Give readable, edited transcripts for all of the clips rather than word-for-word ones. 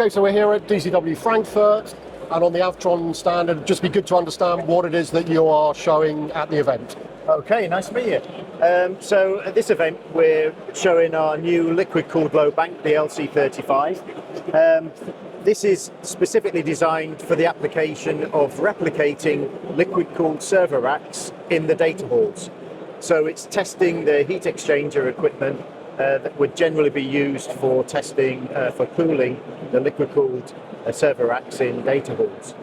Okay, so we're here at DCW Frankfurt and on the Avtron stand. It'd just be good to understand what it is that you are showing at the event. Okay, nice to meet you. So at this event, we're showing our new liquid-cooled load bank, the LC35. This is specifically designed for the application of replicating liquid-cooled server racks in the data halls. So it's testing the heat exchanger equipment that would generally be used for testing, for cooling the liquid-cooled server racks in data halls.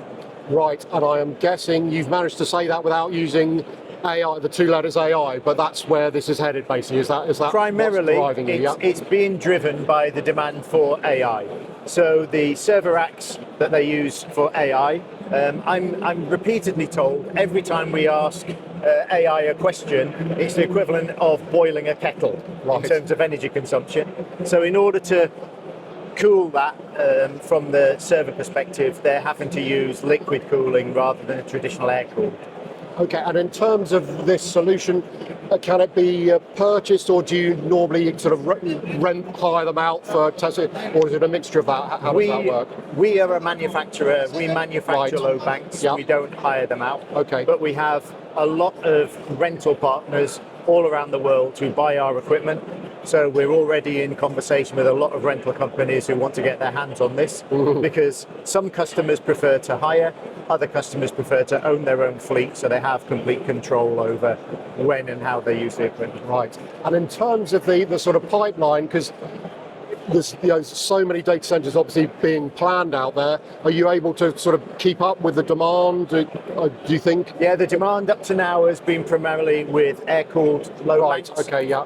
Right, and I am guessing you've managed to say that without using AI, the two letters AI, but that's where this is headed basically, is that primarily what's driving you? It's being driven by the demand for AI. So the server racks that they use for AI, I'm repeatedly told every time we ask AI a question, it's the equivalent of boiling a kettle in terms of energy consumption. So in order to cool that from the server perspective, they're having to use liquid cooling rather than a traditional air cooled. Okay, and in terms of this solution, can it be purchased, or do you normally sort of hire them out for testing, or is it a mixture of that? How does that work? We are a manufacturer. We manufacture load banks. Yep. We don't hire them out. Okay. But we have a lot of rental partners all around the world who buy our equipment. So we're already in conversation with a lot of rental companies who want to get their hands on this, because some customers prefer to hire, other customers prefer to own their own fleet, so they have complete control over when and how they use the equipment. Right. And in terms of the sort of pipeline, because there's so many data centers obviously being planned out there, are you able to sort of keep up with the demand, do you think? Yeah, the demand up to now has been primarily with air-cooled load banks. Okay, yeah.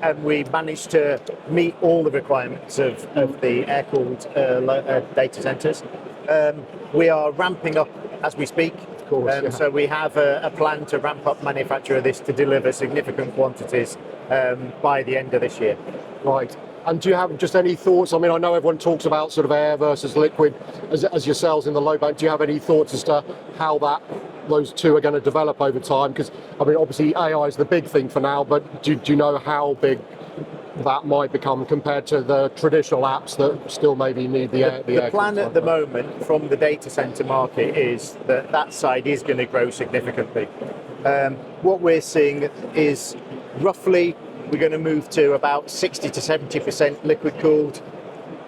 And we managed to meet all the requirements of the air-cooled data centers. We are ramping up as we speak. Of course, So we have a plan to ramp up manufacture of this to deliver significant quantities by the end of this year. Right. And do you have just any thoughts? I mean, I know everyone talks about sort of air versus liquid as yourselves in the load bank. Do you have any thoughts as to how those two are going to develop over time? Because, I mean, obviously AI is the big thing for now, but do you know how big that might become compared to the traditional apps that still maybe need the air? The plan at the moment from the data center market is that side is going to grow significantly. What we're seeing is roughly we're going to move to about 60 to 70% liquid cooled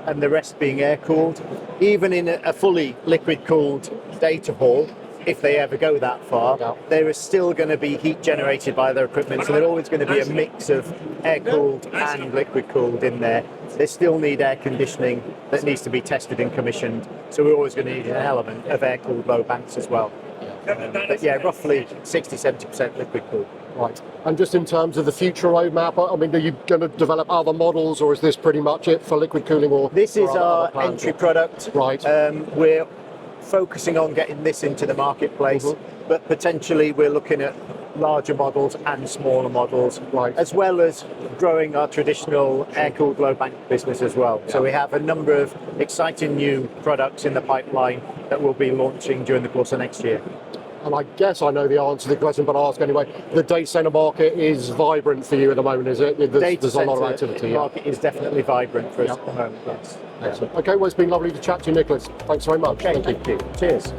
and the rest being air cooled. Even in a fully liquid cooled data hall, if they ever go that far, there is still going to be heat generated by their equipment. So there's always going to be a mix of air cooled and liquid cooled in there. They still need air conditioning that needs to be tested and commissioned. So we're always going to need an element of air cooled load banks as well. But yeah, roughly 60-70% liquid cooled. Right. And just in terms of the future roadmap, I mean, are you going to develop other models, or is this pretty much it for liquid cooling? Or this is our entry product. Right. We're focusing on getting this into the marketplace, but potentially we're looking at larger models and smaller models, as well as growing our traditional air-cooled load bank business as well. So we have a number of exciting new products in the pipeline that we'll be launching during the course of next year. And I guess I know the answer to the question, but I'll ask anyway. The data center market is vibrant for you at the moment, is it? There's a lot of activity. The market is definitely vibrant for us at the moment, yes. Excellent. Okay, well, it's been lovely to chat to you, Nicholas. Thanks very much. Okay, thank you. Cheers.